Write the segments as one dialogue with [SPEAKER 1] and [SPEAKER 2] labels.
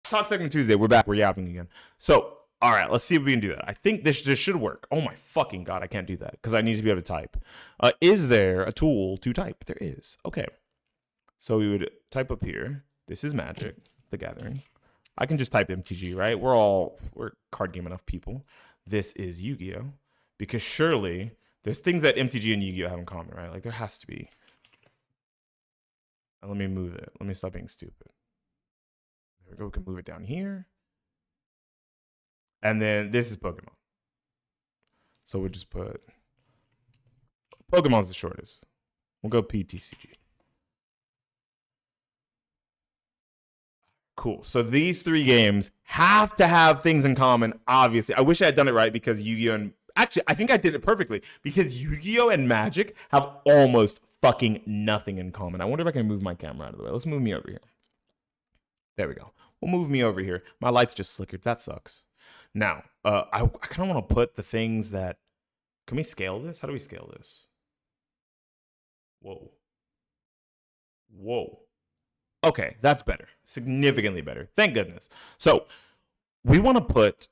[SPEAKER 1] Talk Segment Tuesday. We're back. We're yapping again. So, all right, let's see if we can do that. I think this should work. Oh my fucking god, I can't do that because I need to be able to type. Is there a tool to type? There is. Okay. So we would type up here. This is Magic the Gathering. I can just type MTG, right? We're card game enough people. This is Yu-Gi-Oh! Because surely there's things that MTG and Yu-Gi-Oh! Have in common, right? Like there has to be. Let me move it. Let me stop being stupid. There we go. We can move it down here. And then this is Pokemon. So we'll just put Pokemon's the shortest. We'll go PTCG. Cool. So these three games have to have things in common, obviously. I wish I had done it right because Yu-Gi-Oh! And actually, I think I did it perfectly because Yu-Gi-Oh! And Magic have almost fucking nothing in common. I wonder if I can move my camera out of the way. Let's move me over here. There we go. We'll move me over here. My lights just flickered. That sucks. Now, I kind of want to put the things that... Can we scale this? How do we scale this? Whoa. Whoa. Okay, that's better. Significantly better. Thank goodness. So we want to put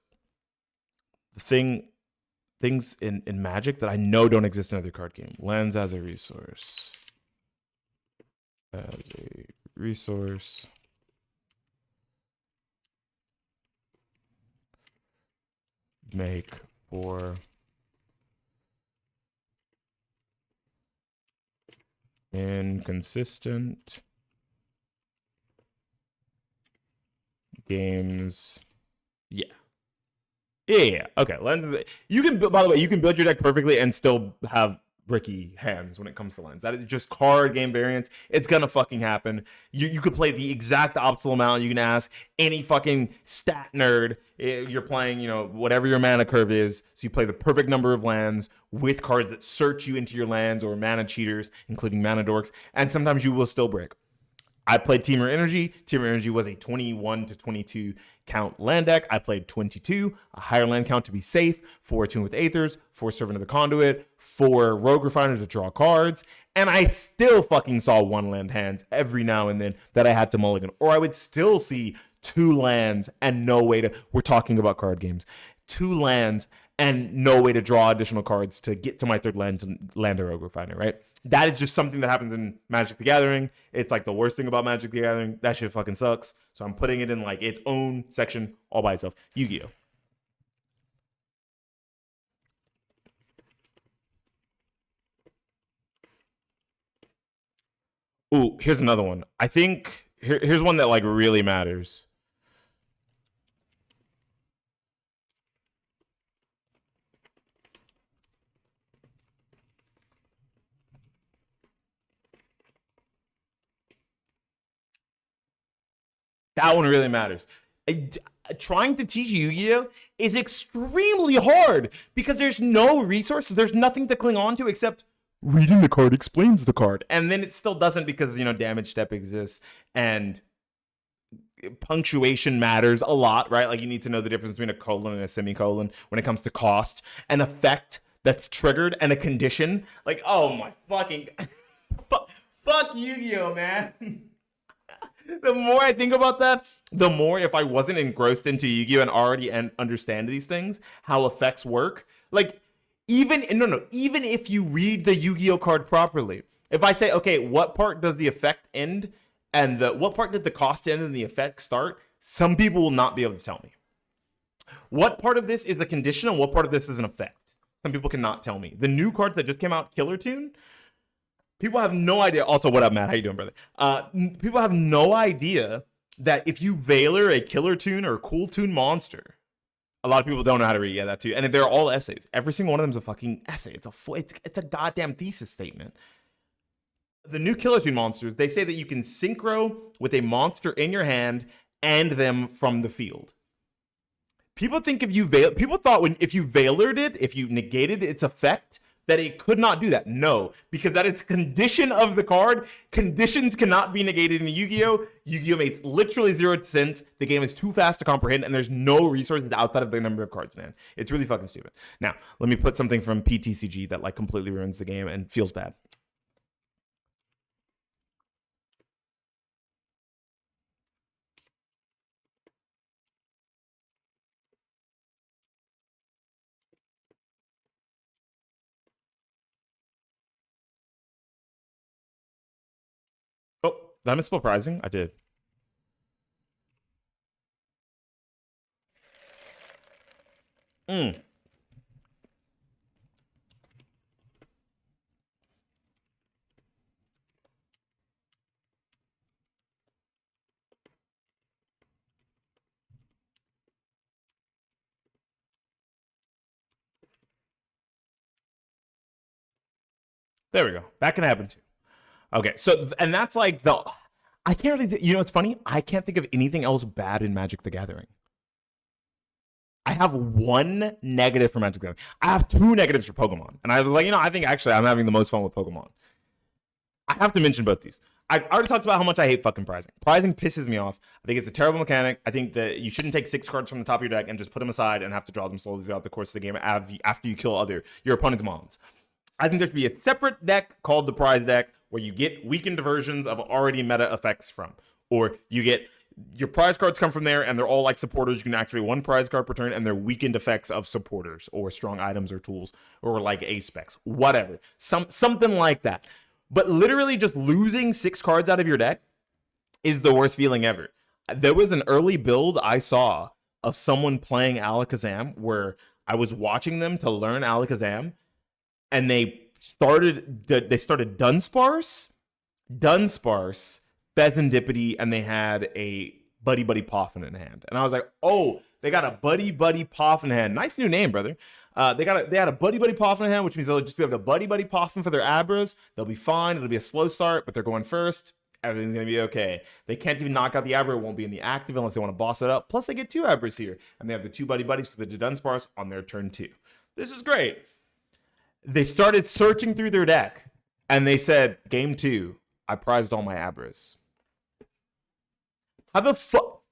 [SPEAKER 1] things in Magic that I know don't exist in other card game. Lens as a resource. As a resource. Make for inconsistent games. Yeah. Okay. Lens. You can. By the way, you can build your deck perfectly and still have bricky hands when it comes to lens. That is just card game variance. It's gonna fucking happen. You could play the exact optimal amount. You can ask any fucking stat nerd. You're playing, whatever your mana curve is. So you play the perfect number of lands with cards that search you into your lands or mana cheaters, including mana dorks. And sometimes you will still break. I played Teamer Energy. Teamer Energy was a 21 to 22 count land deck. I played 22, a higher land count to be safe, 4 Attune with Aethers, 4 Servant of the Conduit, 4 Rogue Refiner to draw cards, and I still fucking saw 1 land hands every now and then that I had to mulligan. Or I would still see 2 lands and no way to... We're talking about card games. 2 lands and no way to draw additional cards to get to my 3rd land to land a Rogue Refiner, right? That is just something that happens in Magic the Gathering. It's like the worst thing about Magic the Gathering. That shit fucking sucks. So I'm putting it in like its own section all by itself. Yu-Gi-Oh! Ooh, here's another one. I think here's one that like really matters. That one really matters. Trying to teach Yu-Gi-Oh! Is extremely hard because there's no resource. There's nothing to cling on to except reading the card explains the card. And then it still doesn't because, damage step exists and punctuation matters a lot, right? Like you need to know the difference between a colon and a semicolon when it comes to cost, an effect that's triggered, and a condition. Like, oh my fucking... fuck Yu-Gi-Oh, man. The more I think about that, the more if I wasn't engrossed into Yu-Gi-Oh! And already understand these things, how effects work, like even if you read the Yu-Gi-Oh! Card properly, if I say, okay, what part does the effect end and what part did the cost end and the effect start, some people will not be able to tell me. What part of this is the condition and what part of this is an effect? Some people cannot tell me. The new cards that just came out, Killer Tune, people have no idea. Also, what up, Matt? How you doing, brother? People have no idea that if you Veiler a Killer Tune or a Cool Tune monster, a lot of people don't know how to read. Yeah, that too. And they're all essays. Every single one of them is a fucking essay. It's a goddamn thesis statement. The new Killer Tune monsters, they say that you can synchro with a monster in your hand and them from the field. People think if you if you Veilered it, if you negated its effect, that it could not do that. No, because that is condition of the card. Conditions cannot be negated in Yu-Gi-Oh! Yu-Gi-Oh! Makes literally 0 sense. The game is too fast to comprehend, and there's no resources outside of the number of cards in hand. It's really fucking stupid. Now, let me put something from PTCG that like completely ruins the game and feels bad. Did I misspell prizing? I did. Mm. There we go. That can happen too. Okay, so and that's like the I can't really. You know, it's funny. I can't think of anything else bad in Magic the Gathering. I have one negative for Magic the Gathering. I have two negatives for Pokemon, and I was like, I think actually I'm having the most fun with Pokemon. I have to mention both these. I already talked about how much I hate fucking prizing. Prizing pisses me off. I think it's a terrible mechanic. I think that you shouldn't take 6 cards from the top of your deck and just put them aside and have to draw them slowly throughout the course of the game after you kill your opponent's mons. I think there should be a separate deck called the prize deck where you get weakened versions of already meta effects from. Or you get your prize cards come from there and they're all like supporters. You can activate one prize card per turn and they're weakened effects of supporters or strong items or tools or like A specs. Whatever. Something like that. But literally just losing 6 cards out of your deck is the worst feeling ever. There was an early build I saw of someone playing Alakazam where I was watching them to learn Alakazam, and they started Dunsparce, Pheasantipity, and they had a Buddy Poffin in hand. And I was like, oh, they got a Buddy Poffin in hand. Nice new name, brother. They had a Buddy Poffin in hand, which means they'll just be able to Buddy Poffin for their Abras. They'll be fine. It'll be a slow start, but they're going first. Everything's going to be okay. They can't even knock out the Abra. It won't be in the active unless they want to boss it up. Plus, they get 2 Abras here. And they have the 2 Buddies for the Dunsparce on their turn 2. This is great. They started searching through their deck, and they said, game 2, I prized all my Abras. How the fuck?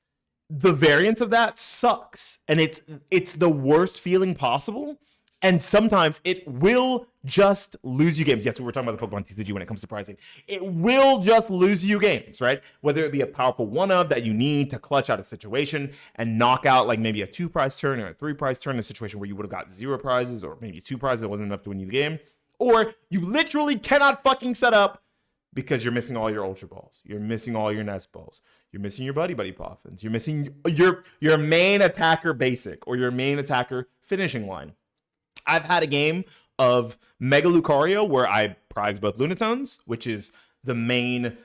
[SPEAKER 1] The variance of that sucks, and it's the worst feeling possible. And sometimes it will just lose you games. Yes, we were talking about the Pokemon TCG when it comes to pricing. It will just lose you games, right? Whether it be a powerful one-of that you need to clutch out a situation and knock out like maybe a 2-prize turn or a 3-prize turn in a situation where you would have got 0 prizes or maybe 2 prizes that wasn't enough to win you the game. Or you literally cannot fucking set up because you're missing all your Ultra Balls. You're missing all your Nest Balls. You're missing your Buddy Poffins. You're missing your main attacker basic or your main attacker finishing line. I've had a game of Mega Lucario where I prize both Lunatones, which is the main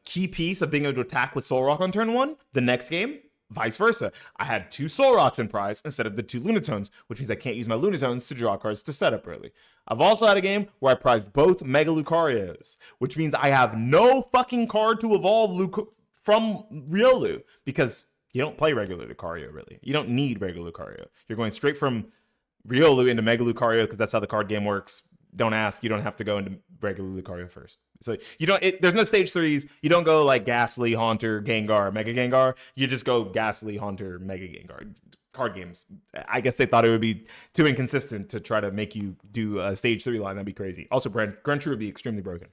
[SPEAKER 1] key piece of being able to attack with Soul Rock on turn 1. The next game, vice versa. I had 2 Soul Rocks in prize instead of the 2 Lunatones, which means I can't use my Lunatones to draw cards to set up early. I've also had a game where I prized both Mega Lucarios, which means I have no fucking card to evolve from Riolu, because you don't play regular Lucario, really. You don't need regular Lucario. You're going straight from Riolu into Mega Lucario because that's how the card game works. Don't ask. You don't have to go into regular Lucario first. So you don't. There's no stage 3s. You don't go like Ghastly, Haunter, Gengar, Mega Gengar. You just go Ghastly, Haunter, Mega Gengar. Card games. I guess they thought it would be too inconsistent to try to make you do a stage 3 line. That'd be crazy. Also, Gruncher would be extremely broken.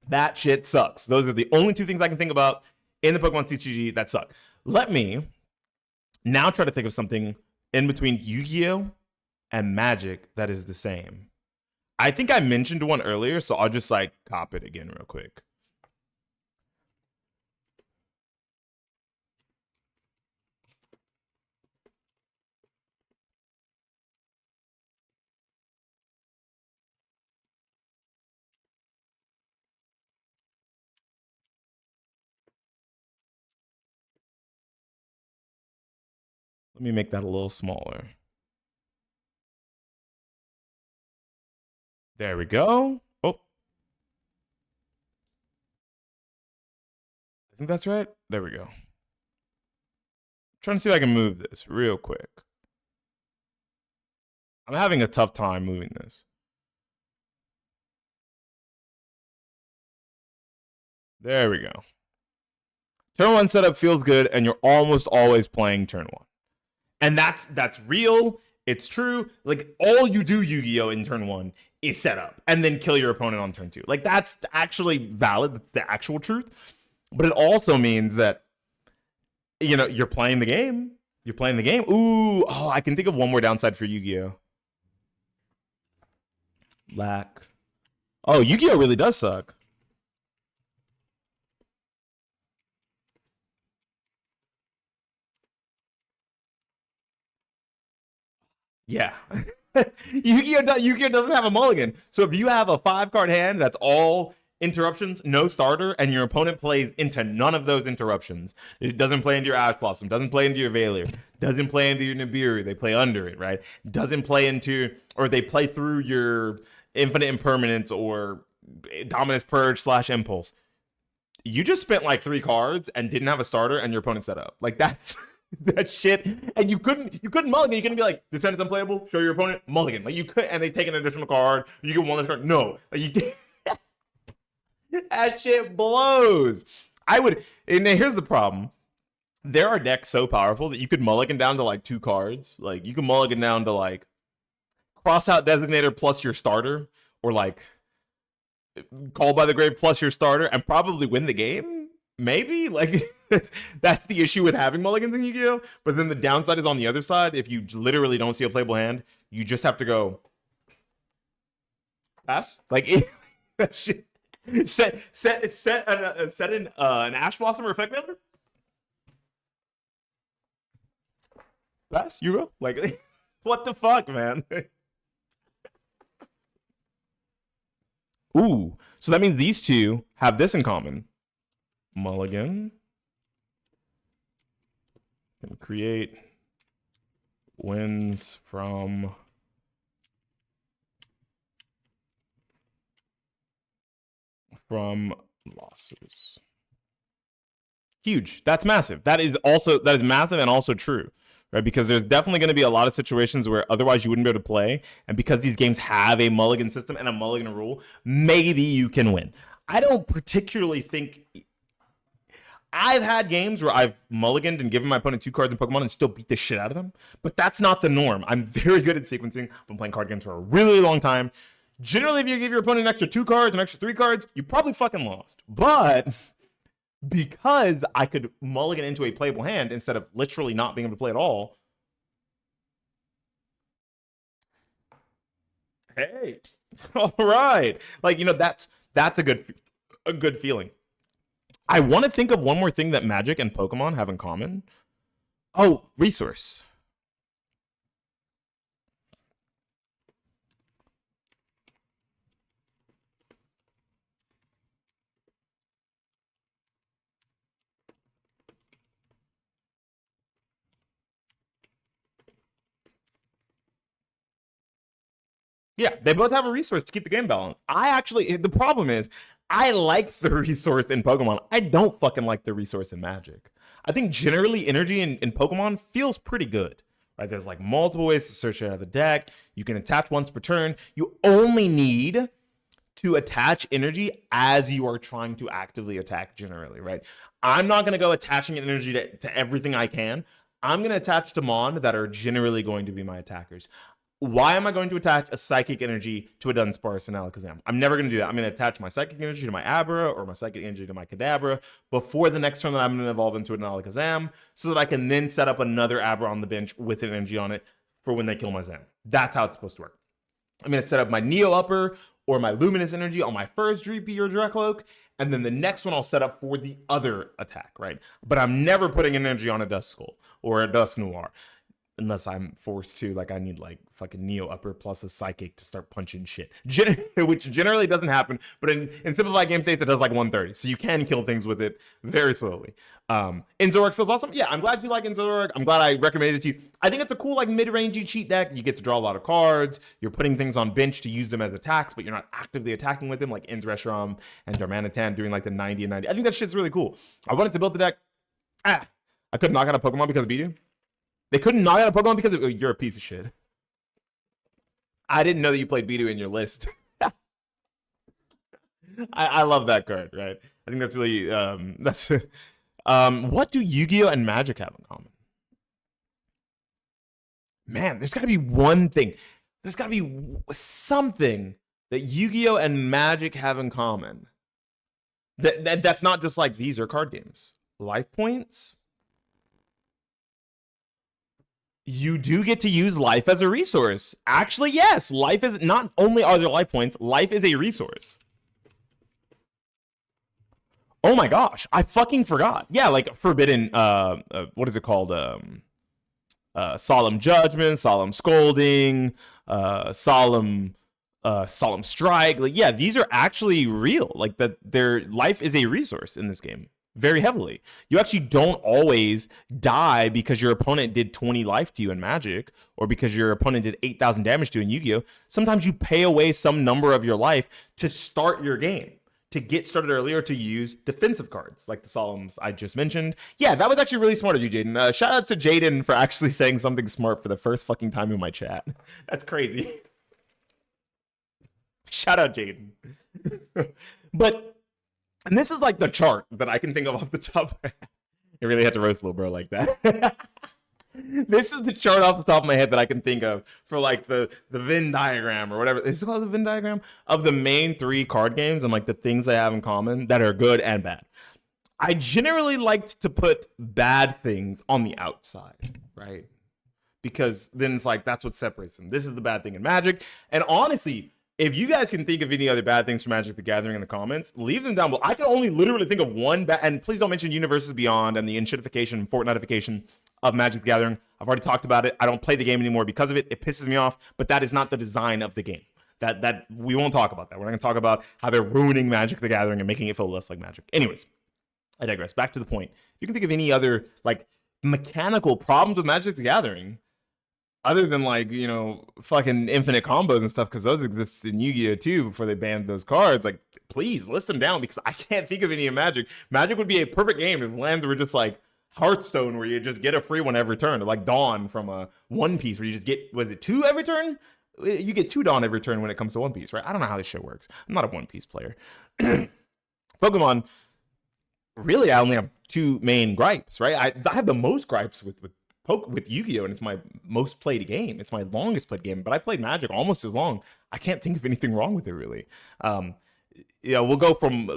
[SPEAKER 1] That shit sucks. Those are the only 2 things I can think about in the Pokemon TCG that suck. Let me now try to think of something in between Yu-Gi-Oh! And Magic that is the same. I think I mentioned one earlier, so I'll just like cop it again real quick. Let me make that a little smaller. There we go. Oh, I think that's right. There we go. Trying to see if I can move this real quick. I'm having a tough time moving this. There we go. Turn 1 setup feels good, and you're almost always playing turn 1. And that's real. It's true. Like, all you do Yu-Gi-Oh! In turn 1 is set up and then kill your opponent on turn 2. Like, that's actually valid. That's the actual truth. But it also means that, you're playing the game. You're playing the game. Ooh, I can think of one more downside for Yu-Gi-Oh! Lack Oh, Yu-Gi-Oh really does suck. Yeah. Yu-Gi-Oh doesn't have a mulligan. So if you have a 5 card hand that's all interruptions, no starter, and your opponent plays into none of those interruptions, it doesn't play into your Ash Blossom, doesn't play into your Veiler, doesn't play into your Nibiru, they play under it, right? Doesn't play into, or they play through your Infinite Impermanence or Dominus Purge / Impulse. You just spent like 3 cards and didn't have a starter, and your opponent set up. Like that's that shit. And you couldn't mulligan. You couldn't be like, this hand is unplayable. Show your opponent mulligan. Like you could, and they take an additional card. You get one less card. No, like you can't. That shit blows. I would. And here's the problem. There are decks so powerful that you could mulligan down to like 2 cards. Like you can mulligan down to like cross out designator plus your starter, or like called by the grave plus your starter, and probably win the game. Maybe like that's the issue with having mulligans in Yu-Gi-Oh. But then the downside is on the other side. If you literally don't see a playable hand, you just have to go pass. Like shit. Set an Ash Blossom or Effect Veiler. Pass. You go. Like what the fuck, man. Ooh, so that means these two have this in common. Mulligan can create wins from losses. Huge. That's massive. That is massive and also true. Right? Because there's definitely going to be a lot of situations where otherwise you wouldn't be able to play. And because these games have a mulligan system and a mulligan rule, maybe you can win. I don't particularly think. I've had games where I've mulliganed and given my opponent 2 cards in Pokemon and still beat the shit out of them. But that's not the norm. I'm very good at sequencing. I've been playing card games for a really long time. Generally, if you give your opponent an extra 2 cards, an extra 3 cards, you probably fucking lost. But because I could mulligan into a playable hand instead of literally not being able to play at all. Hey, all right. Like, that's a good feeling. I want to think of one more thing that Magic and Pokemon have in common. Oh, resource. Yeah, they both have a resource to keep the game balanced. The problem is, I like the resource in Pokemon. I don't fucking like the resource in Magic. I think generally energy in Pokemon feels pretty good. Right? There's like multiple ways to search it out of the deck. You can attach once per turn. You only need to attach energy as you are trying to actively attack generally, right? I'm not going to go attaching energy to everything I can. I'm going to attach to Mon that are generally going to be my attackers. Why am I going to attach a psychic energy to a Dunsparce and Alakazam? I'm never going to do that. I'm going to attach my psychic energy to my Abra or my psychic energy to my Kadabra before the next turn that I'm going to evolve into an Alakazam so that I can then set up another Abra on the bench with an energy on it for when they kill my Zam. That's how it's supposed to work. I'm going to set up my Neo Upper or my Luminous energy on my first Dreepy or Drecloak, and then the next one I'll set up for the other attack, right? But I'm never putting an energy on a Duskull or a Dusknoir. Unless I'm forced to, like I need like fucking Neo Upper plus a Psychic to start punching shit, which generally doesn't happen. But in simplified game states, it does like 130, so you can kill things with it very slowly. Inzorg feels awesome. Yeah, I'm glad you like Inzorg. I'm glad I recommended it to you. I think it's a cool like mid-rangey cheat deck. You get to draw a lot of cards. You're putting things on bench to use them as attacks, but you're not actively attacking with them, like Inz Reshiram and Darmanitan doing like the 90 and 90. I think that shit's really cool. I wanted to build the deck. I couldn't knock out a Pokemon because of Bidoof. They couldn't knock out a Pokemon because you're a piece of shit. I didn't know that you played Bidoof in your list. I love that card, right? I think that's really that's what do Yu-Gi-Oh and Magic have in common? Man, there's got to be one thing. There's got to be something that Yu-Gi-Oh and Magic have in common. That's not just like these are card games. Life points? You do get to use life as a resource. Actually, yes, life is not only are there life points, life is a resource. Oh my gosh, I fucking forgot. Yeah, like forbidden what is it called? Solemn judgment, solemn scolding, solemn strike. Like, yeah, these are actually real. Like that, their life is a resource in this game very heavily. You actually don't always die because your opponent did 20 life to you in Magic, or because your opponent did 8,000 damage to you in Yu-Gi-Oh. Sometimes you pay away some number of your life to start your game, to get started earlier, to use defensive cards like the Solemns I just mentioned. Yeah, that was actually really smart of you, Jaden. Shout out to Jaden for actually saying something smart for the first fucking time in my chat. That's crazy. Shout out, Jaden. But, and this is like the chart that I can think of off the top. I really had to roast little bro like that. This is the chart off the top of my head that I can think of for like the Venn diagram or whatever. Is it called the Venn diagram? Of the main 3 card games and like the things they have in common that are good and bad. I generally liked to put bad things on the outside, right? Because then it's like, that's what separates them. This is the bad thing in Magic. And honestly, if you guys can think of any other bad things from Magic the Gathering in the comments, leave them down below. I can only literally think of one bad, and please don't mention Universes Beyond and the enshittification, Fortnitification of Magic the Gathering. I've already talked about it. I don't play the game anymore because of it. It pisses me off, but that is not the design of the game. That we won't talk about that. We're not going to talk about how they're ruining Magic the Gathering and making it feel less like Magic. Anyways, I digress. Back to the point. If you can think of any other like mechanical problems with Magic the Gathering, other than like, you know, fucking infinite combos and stuff, because those exist in Yu-Gi-Oh too before they banned those cards, like, please list them down, because I can't think of any in Magic. Magic would be a perfect game if lands were just like Hearthstone, where you just get a free one every turn, or like Dawn from a One Piece, where you just get, was it 2 every turn? You get 2 Dawn every turn when it comes to One Piece, right? I don't know how this shit works. I'm not a One Piece player. Pokemon, really, I only have 2 main gripes, right? I have the most gripes with Yu-Gi-Oh, and it's my most played game. It's my longest played game, but I played Magic almost as long. I can't think of anything wrong with it, really. Yeah, we'll go from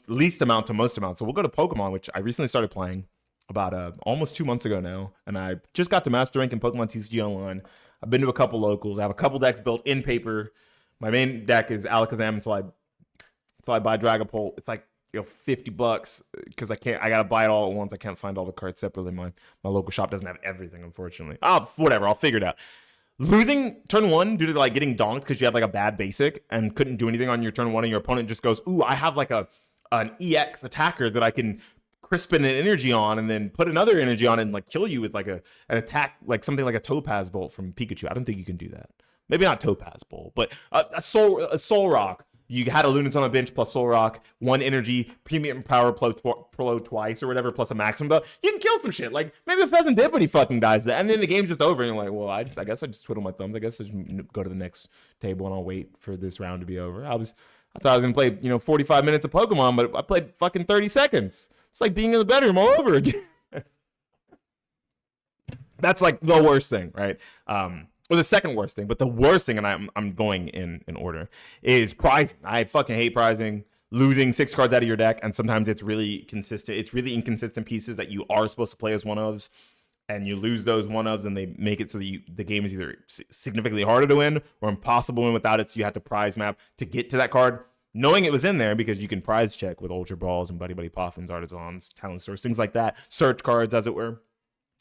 [SPEAKER 1] least amount to most amount. So we'll go to Pokemon, which I recently started playing about almost 2 months ago now, and I just got to Master Rank in Pokemon TCG Online. I've been to a couple locals. I have a couple decks built in paper. My main deck is Alakazam until I buy Dragapult. It's like, you know, $50 because I gotta buy it all at once. I can't find all the cards separately. My local shop doesn't have everything, unfortunately. Whatever, I'll figure it out. Losing turn 1 due to like getting donked because you had like a bad basic and couldn't do anything on your turn 1, and your opponent just goes, ooh, I have like an EX attacker that I can crisp an energy on and then put another energy on and like kill you with like an attack, like something like a Topaz Bolt from Pikachu. I don't think you can do that. Maybe not Topaz Bolt, but a Soul Rock. You had a Lunatone on a bench plus Soul Rock, 1 energy, premium power pro twice or whatever, plus a maximum buff. You can kill some shit. Like, maybe if Pheasant did, but he fucking dies. And then the game's just over, and you're like, well, I guess I just twiddle my thumbs. I guess I just go to the next table, and I'll wait for this round to be over. I thought I was going to play, 45 minutes of Pokemon, but I played fucking 30 seconds. It's like being in the bedroom all over again. That's like the worst thing, right? Or the second worst thing, but the worst thing, and I'm going in order, is prizing. I fucking hate prizing. Losing 6 cards out of your deck, and sometimes it's really consistent. It's really inconsistent pieces that you are supposed to play as one-ofs, and you lose those one-ofs, and they make it so that the game is either significantly harder to win or impossible to win without it, so you have to prize map to get to that card. Knowing it was in there, because you can prize check with Ultra Balls and Buddy Buddy Poffins, Artisans, Talent Source, things like that, search cards, as it were.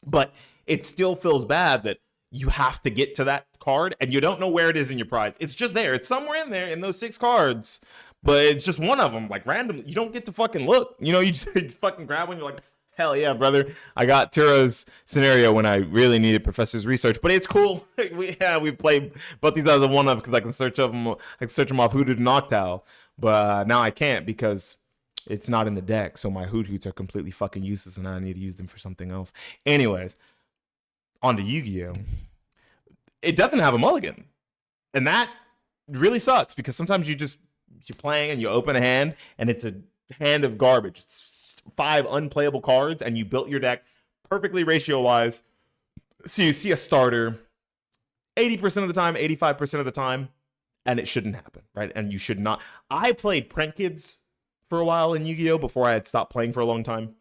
[SPEAKER 1] But it still feels bad that you have to get to that card and you don't know where it is in your prize. It's just there. It's somewhere in there in those 6 cards, but it's just one of them, like randomly. You don't get to fucking look. You just fucking grab one. You're like, hell yeah, brother. I got Turo's scenario when I really needed Professor's Research, but it's cool. we played both these as a one-of because I can search them off Hoodoo to Noctowl, but now I can't because it's not in the deck. So my Hoot-Hoots are completely fucking useless and I need to use them for something else. Anyways, on to Yu-Gi-Oh! It doesn't have a mulligan. And that really sucks because sometimes you're playing and you open a hand and it's a hand of garbage. It's 5 unplayable cards and you built your deck perfectly ratio-wise. So you see a starter 80% of the time, 85% of the time, and it shouldn't happen, right? And you should not. I played Prank Kids for a while in Yu-Gi-Oh! Before I had stopped playing for a long time.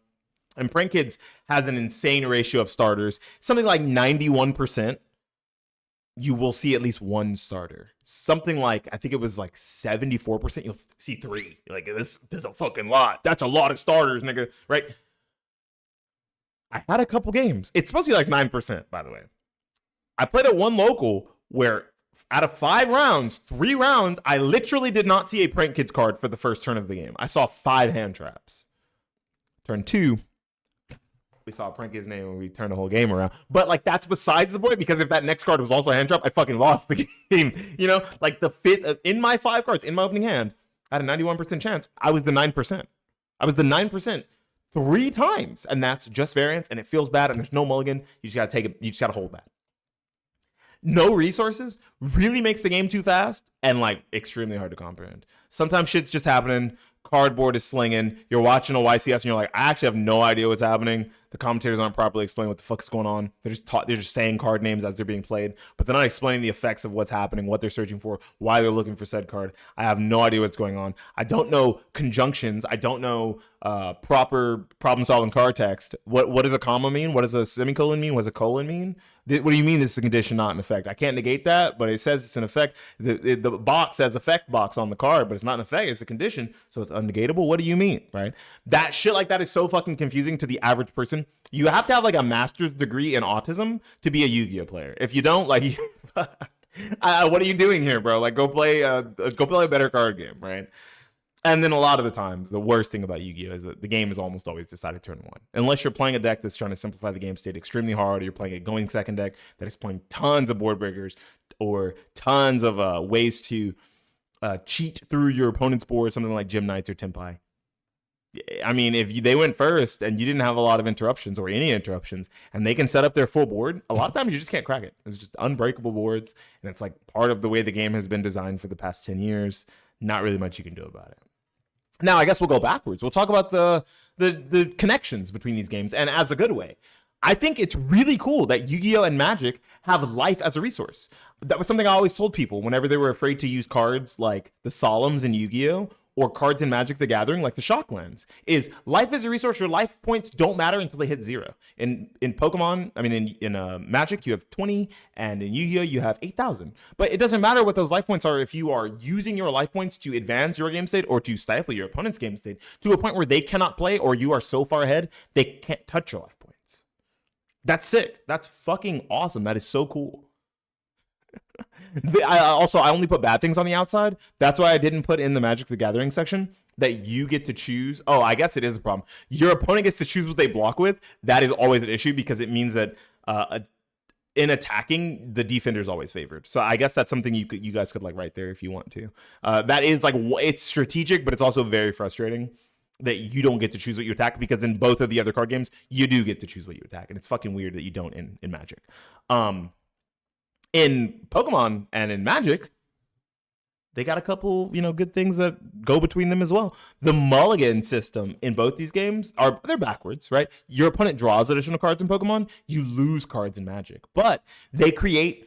[SPEAKER 1] And Prank Kids has an insane ratio of starters. Something like 91%, you will see at least one starter. Something like, I think it was like 74%, you'll see 3. You're like, this is a fucking lot. That's a lot of starters, nigga, right? I had a couple games. It's supposed to be like 9%, by the way. I played at one local where out of 5 rounds, 3 rounds, I literally did not see a Prank Kids card for the first turn of the game. I saw 5 hand traps. Turn 2, we saw Prank Kids name and we turned the whole game around. But like, that's besides the point, because if that next card was also a hand drop, I fucking lost the game. You know, like the 5th in my 5 cards in my opening hand, I had a 91% chance. I was the 9%. I was the 9% 3 times, and that's just variance, and it feels bad, and there's no mulligan. You just gotta take it. You just gotta hold that. No resources really makes the game too fast and like extremely hard to comprehend. Sometimes shit's just happening. Cardboard is slinging. You're watching a YCS and you're like, I actually have no idea what's happening. The commentators aren't properly explaining what the fuck is going on. They're just saying card names as they're being played, but they're not explaining the effects of what's happening, what they're searching for, why they're looking for said card. I have no idea what's going on. I don't know conjunctions. I don't know proper problem solving card text. What does a comma mean? What does a semicolon mean? What does a colon mean? What do you mean this is a condition, not an effect? I can't negate that, but it says it's an effect. The box says effect box on the card, but it's not an effect. It's a condition, so it's unnegatable. What do you mean, right? That shit like that is so fucking confusing to the average person. You have to have like a master's degree in autism to be a Yu-Gi-Oh player. If you don't, like, what are you doing here, bro? Like, go play a better card game, right? And then a lot of the times, the worst thing about Yu-Gi-Oh! Is that the game is almost always decided turn 1. Unless you're playing a deck that's trying to simplify the game state extremely hard, or you're playing a going second deck that is playing tons of board breakers or tons of ways to cheat through your opponent's board, something like Gym Knights or Tempai. I mean, if they went first and you didn't have a lot of interruptions or any interruptions, and they can set up their full board, a lot of times you just can't crack it. It's just unbreakable boards, and it's like part of the way the game has been designed for the past 10 years. Not really much you can do about it. Now, I guess we'll go backwards. We'll talk about the connections between these games, and as a good way. I think it's really cool that Yu-Gi-Oh! And Magic have life as a resource. That was something I always told people whenever they were afraid to use cards like the Solemns in Yu-Gi-Oh! Or cards in Magic the Gathering like the Shocklands, is life as a resource. Your life points don't matter until they hit 0. In Pokemon, I mean in Magic you have 20, and in Yu-Gi-Oh! You have 8,000. But it doesn't matter what those life points are if you are using your life points to advance your game state or to stifle your opponent's game state to a point where they cannot play, or you are so far ahead they can't touch your life points. That's sick. That's fucking awesome. That is so cool. I only put bad things on the outside. That's why I didn't put in the Magic the Gathering section that you get to choose. Oh, I guess it is a problem. Your opponent gets to choose what they block with. That is always an issue because it means that in attacking, the defender is always favored. So I guess that's something you guys could like write there if you want to. That is like, it's strategic, but it's also very frustrating that you don't get to choose what you attack, because in both of the other card games you do get to choose what you attack, and it's fucking weird that you don't in Magic. In Pokemon and in Magic, they got a couple, good things that go between them as well. The mulligan system in both these games they're backwards, right? Your opponent draws additional cards in Pokemon, you lose cards in Magic. But they create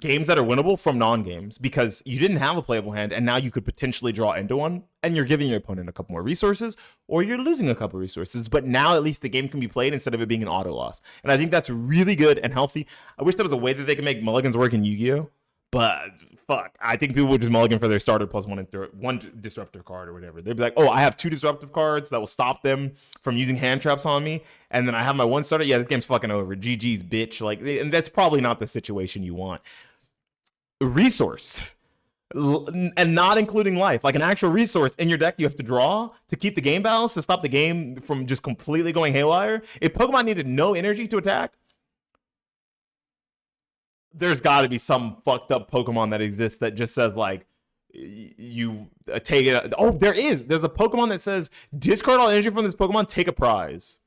[SPEAKER 1] games that are winnable from non-games because you didn't have a playable hand, and now you could potentially draw into one, and you're giving your opponent a couple more resources, or you're losing a couple resources, but now at least the game can be played instead of it being an auto loss. And I think that's really good and healthy. I wish there was a way that they could make mulligans work in Yu-Gi-Oh! But fuck, I think people would just mulligan for their starter plus one disruptor card or whatever. They'd be like, oh, I have 2 disruptive cards that will stop them from using hand traps on me, and then I have my 1 starter. Yeah, this game's fucking over. GG's, bitch. Like, and that's probably not the situation you want. Resource, and not including life, like an actual resource in your deck you have to draw to keep the game balanced, to stop the game from just completely going haywire. If Pokemon needed no energy to attack, there's got to be some fucked up Pokemon that exists that just says like, you take it. Oh, there's a Pokemon that says discard all energy from this Pokemon, take a prize.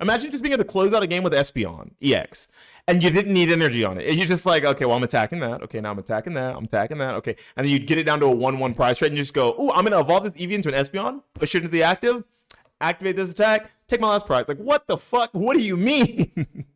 [SPEAKER 1] Imagine just being able to close out a game with Espeon EX, and you didn't need energy on it. And you're just like, okay, well, I'm attacking that. Okay, now I'm attacking that. I'm attacking that. Okay, and then you'd get it down to a 1/1 prize trade, and you just go, ooh, I'm gonna evolve this Eevee into an Espeon, push it into the active, activate this attack, take my last prize. Like, what the fuck? What do you mean?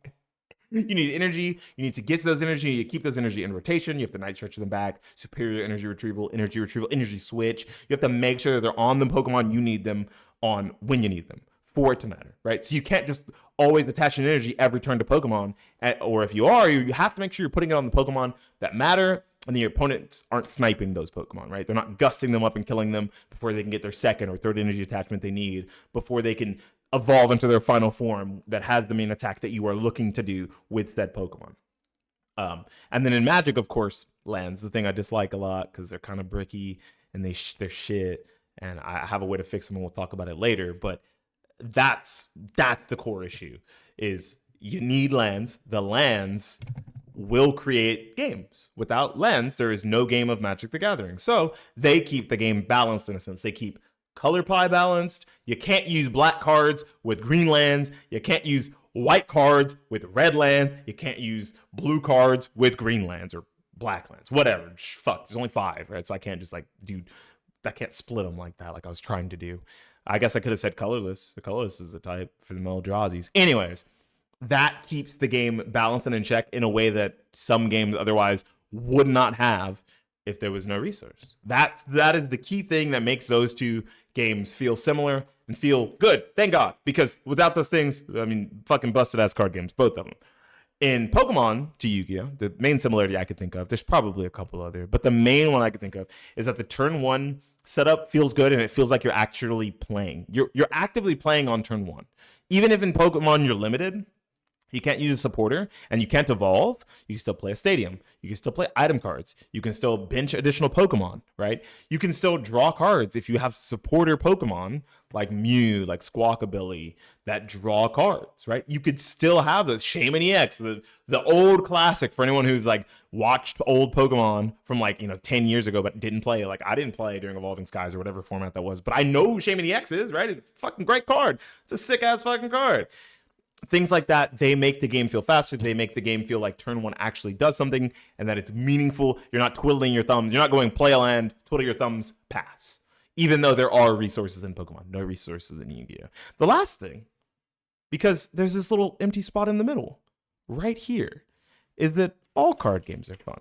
[SPEAKER 1] You need energy. You need to get to those energy. You keep those energy in rotation. You have to night stretch them back. Superior energy retrieval, energy switch. You have to make sure that they're on the Pokemon you need them on when you need them. for it to matter, right? So you can't just always attach an energy every turn to Pokemon, or if you are, you have to make sure you're putting it on the Pokemon that matter, and the opponents aren't sniping those Pokemon, right? They're not gusting them up and killing them before they can get their second or third energy attachment they need, before they can evolve into their final form that has the main attack that you are looking to do with said Pokemon. And then in Magic, of course, lands, the thing I dislike a lot because they're kind of bricky and they're shit, and I have a way to fix them, and we'll talk about it later. But that's the core issue: is you need lands. The lands will create games. Without lands, there is no game of Magic the Gathering. So they keep the game balanced in a sense. They keep color pie balanced. You can't use black cards with green lands. You can't use white cards with red lands. You can't use blue cards with green lands or black lands. Whatever. Fuck. There's only 5, right? So I can't just I can't split them like that, like I was trying to do. I guess I could have said colorless. The colorless is a type for the Meldrazzis. Anyways, that keeps the game balanced and in check in a way that some games otherwise would not have if there was no resource. That is the key thing that makes those two games feel similar and feel good. Thank God. Because without those things, I mean, fucking busted ass card games, both of them. In Pokemon to Yu-Gi-Oh!, the main similarity I could think of, there's probably a couple other, but the main one I could think of is that the turn 1 setup feels good, and it feels like you're actually playing. You're actively playing on turn 1. Even if in Pokemon you're limited, you can't use a supporter, and you can't evolve, you can still play a stadium. You can still play item cards. You can still bench additional Pokemon, right? You can still draw cards if you have supporter Pokemon, like Mew, like Squawkabilly, that draw cards, right? You could still have those. Shaman EX, the old classic for anyone who's like watched old Pokemon from 10 years ago, but didn't play. Like I didn't play during Evolving Skies or whatever format that was, but I know who Shaman EX is, right? It's a fucking great card. It's a sick ass fucking card. Things like that, they make the game feel faster. They make the game feel like turn 1 actually does something and that it's meaningful. You're not twiddling your thumbs. You're not going play a land, twiddle your thumbs, pass. Even though there are resources in Pokemon. No resources in Yu-Gi-Oh! The last thing, because there's this little empty spot in the middle, right here, is that all card games are fun.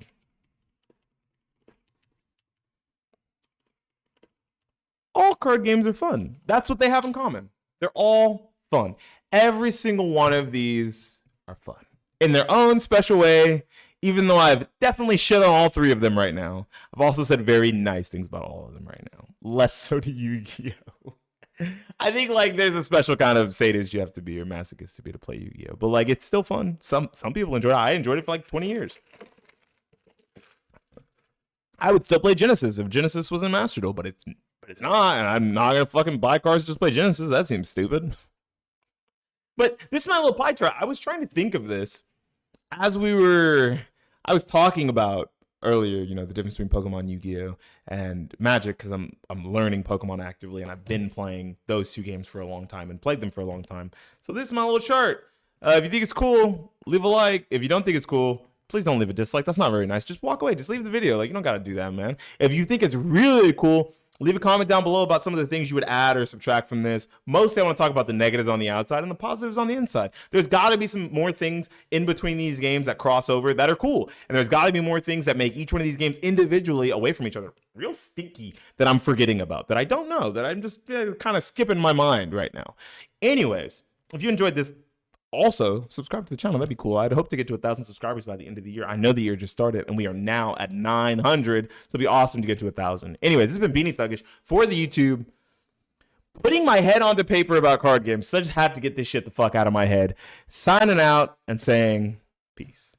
[SPEAKER 1] All card games are fun. That's what they have in common. They're all fun. Every single one of these are fun in their own special way, even though I've definitely shit on all 3 of them right now. I've also said very nice things about all of them right now. Less so to Yu-Gi-Oh! I think there's a special kind of sadist you have to be or masochist to be to play Yu-Gi-Oh! But it's still fun. Some people enjoy it. I enjoyed it for 20 years. I would still play Genesis if Genesis was in Master Duel, but it's not, and I'm not gonna fucking buy cards just to play Genesis. That seems stupid. But this is my little pie chart. I was trying to think of this as I was talking about earlier, the difference between Pokemon, Yu-Gi-Oh! And Magic, because I'm learning Pokemon actively, and I've been playing those 2 games for a long time and played them for a long time. So this is my little chart. If you think it's cool, leave a like. If you don't think it's cool, please don't leave a dislike. That's not very nice. Just walk away. Just leave the video. You don't got to do that, man. If you think it's really cool, leave a comment down below about some of the things you would add or subtract from this. Mostly I want to talk about the negatives on the outside and the positives on the inside. There's got to be some more things in between these games that cross over that are cool. And there's got to be more things that make each one of these games individually away from each other real stinky that I'm forgetting about, that I don't know, that I'm just kind of skipping my mind right now. Anyways, if you enjoyed this, also subscribe to the channel. That'd be cool. I'd hope to get to 1,000 subscribers by the end of the year. I know the year just started and we are now at 900, so it'd be awesome to get to 1,000. Anyways, this has been Beanie Thuggish for the YouTube, putting my head onto paper about card games, so I just have to get this shit the fuck out of my head. Signing out and saying peace.